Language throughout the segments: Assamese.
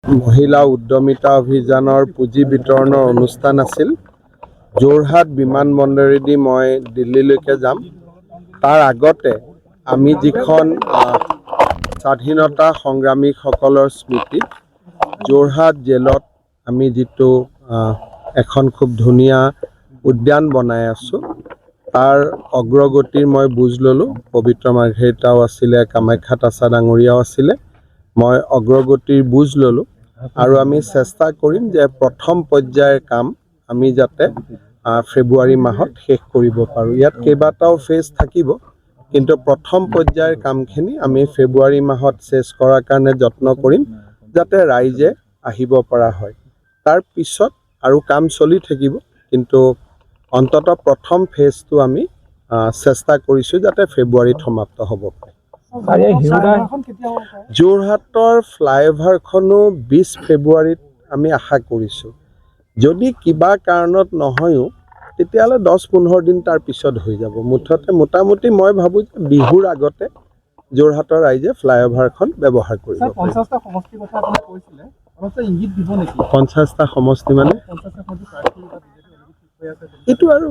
মহিলা উদ্যমিতা অভিযানৰ পুঁজি বিতৰণৰ অনুষ্ঠান আছিল। যোৰহাট বিমানবন্দৰেদি মই দিল্লীলৈকে যাম। তাৰ আগতে আমি যিখন স্বাধীনতা সংগ্ৰামীসকলৰ স্মৃতিত যোৰহাট জেলত আমি যিটো এখন খুব ধুনীয়া উদ্যান বনাই আছোঁ, তাৰ অগ্ৰগতিৰ মই বুজ ল'লোঁ। পবিত্ৰ মাৰ্ঘেৰিটাও আছিলে, কামাখ্যাত আছা ডাঙৰীয়াও আছিলে। মই অগ্ৰগতিৰ বুজ ল'লোঁ আৰু আমি চেষ্টা কৰিম যে প্ৰথম পৰ্যায়ৰ কাম আমি যাতে ফেব্ৰুৱাৰী মাহত শেষ কৰিব পাৰোঁ। ইয়াত কেইবাটাও ফেজ থাকিব, কিন্তু প্ৰথম পৰ্যায়ৰ কামখিনি আমি ফেব্ৰুৱাৰী মাহত শেষ কৰাৰ কাৰণে যত্ন কৰিম, যাতে ৰাইজে আহিব পৰা হয়। তাৰ পিছত আৰু কাম চলি থাকিব, কিন্তু অন্ততঃ প্ৰথম ফেজটো আমি চেষ্টা কৰিছোঁ যাতে ফেব্ৰুৱাৰীত সমাপ্ত হ'ব পাৰে। যোৰহাটৰ ফ্লাইঅভাৰখনো 20 ফেব্ৰুৱাৰীত আমি আশা কৰিছোঁ। যদি কিবা কাৰণত নহয়ও তেতিয়াহ'লে 10-15 দিন তাৰ পিছত হৈ যাব। মোটামুটি মই ভাবোঁ যে বিহুৰ আগতে যোৰহাটৰ ৰাইজে ফ্লাইঅভাৰখন ব্যৱহাৰ কৰিব। 50টা সমষ্টিৰ কথা আপুনি কৈছিলে, ইংগিত দিব নেকি? 50টা সমষ্টি মানে এইটো আৰু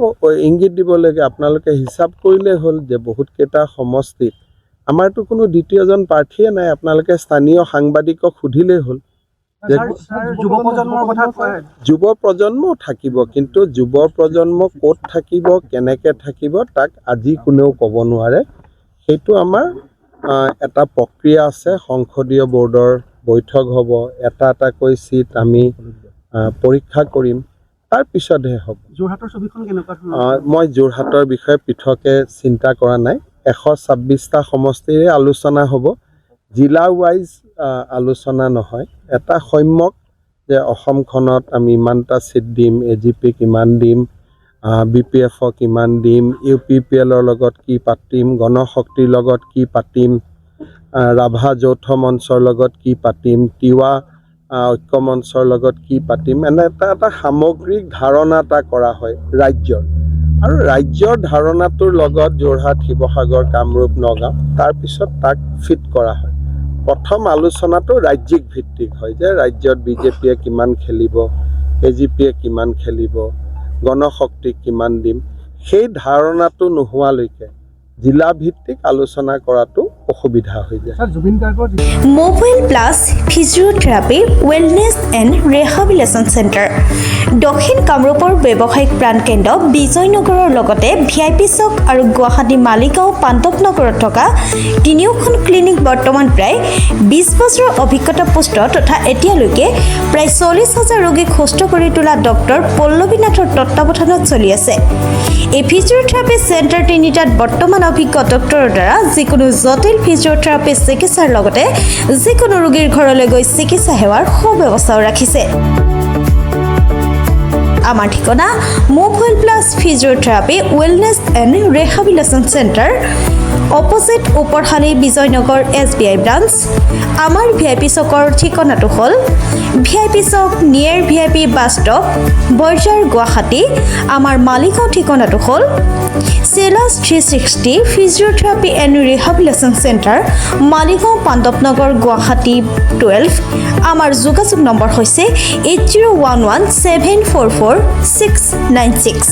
ইংগিত দিবলৈকে আপোনালোকে হিচাপ কৰিলেই হ'ল যে বহুতকেইটা সমষ্টিত আমাৰতো কোনো দ্বিতীয়জন প্ৰাৰ্থীয়ে নাই। আপোনালোকে স্থানীয় সাংবাদিকক সুধিলেই হ'ল। যুৱ প্ৰজন্মও থাকিব, কিন্তু যুৱ প্ৰজন্ম ক'ত থাকিব, কেনেকৈ থাকিব, তাক আজি কোনেও ক'ব নোৱাৰে। সেইটো আমাৰ এটা প্ৰক্ৰিয়া আছে। সংসদীয় বৰ্ডৰ বৈঠক হ'ব, এটা এটাকৈ চিট আমি পৰীক্ষা কৰিম, তাৰ পিছতহে হ'ব। যোৰহাটৰ ছবিখন কেনেকুৱা? মই যোৰহাটৰ বিষয়ে পৃথকে চিন্তা কৰা নাই। 126টা সমষ্টিৰে আলোচনা হ'ব, জিলা ৱাইজ আলোচনা নহয়। এটা সম্যক যে অসমখনত আমি ইমানটা চিট দিম, AGP কিমান দিম, BPF কিমান দিম, UPPLৰ লগত কি পাতিম, গণশক্তিৰ লগত কি পাতিম, ৰাভা যৌথ মঞ্চৰ লগত কি পাতিম, তিৱা ঐক্য মঞ্চৰ লগত কি পাতিম, এনে এটা সামগ্ৰিক ধাৰণা এটা কৰা হয় ৰাজ্যৰ। আৰু ৰাজ্যৰ ধাৰণাটোৰ লগত যোৰহাট, শিৱসাগৰ, কামৰূপ, নগাঁও, তাৰপিছত তাক ফিট কৰা হয়। প্ৰথম আলোচনাটো ৰাজ্যিক ভিত্তিক হয় যে ৰাজ্যত BJPয়ে কিমান খেলিব, AGPয়ে কিমান খেলিব, গণশক্তিক কিমান দিম। সেই ধাৰণাটো নোহোৱালৈকে জিলা ভিত্তিক আলোচনা কৰাটো অসুবিধা হৈ যায়। Mobile plus physiotherapy wellness and rehabilitation centre, দক্ষিণ কামৰূপৰ ব্যৱসায়িক প্ৰাণকেন্দ্ৰ বিজয়নগৰৰ লগতে VIP চক আৰু গুৱাহাটী মালিগাঁও পাণ্ডৱনগৰত থকা তিনিওখন ক্লিনিক বৰ্তমান প্ৰায় 20 বছৰৰ অভিজ্ঞতা পুষ্ট তথা এতিয়ালৈকে প্ৰায় 40,000 ৰোগীক সুস্থ কৰি তোলা ডক্টৰ পল্লৱী নাথৰ তত্বাৱধানত চলি আছে। এই ফিজিঅ'থেৰাপি চেণ্টাৰ তিনিটাত বৰ্তমান অভিজ্ঞ ডক্টৰৰ দ্বাৰা যিকোনো জটিল ফিজিঅ'থেৰাপি চিকিৎসাৰ লগতে যিকোনো ৰোগীৰ ঘৰলৈ গৈ চিকিৎসা সেৱাৰ সুব্যৱস্থাও ৰাখিছে। আমাৰ ঠিকনা mobile plus physiotherapy wellness and rehabilitation centre, opposite Uparshali Bijoynagar SBI branch. আমাৰ VIP চকৰ ঠিকনাটো হ'ল VIP Chowk near VIP bus stop, Borjhar, Guwahati. আমাৰ মালিগাঁও ঠিকনাটো হ'ল চেলাছ 360 physiotherapy and rehabilitation centre, Maligaon Pandavnagar, Guwahati 12। আমাৰ যোগাযোগ নম্বৰ হৈছে 8011744696।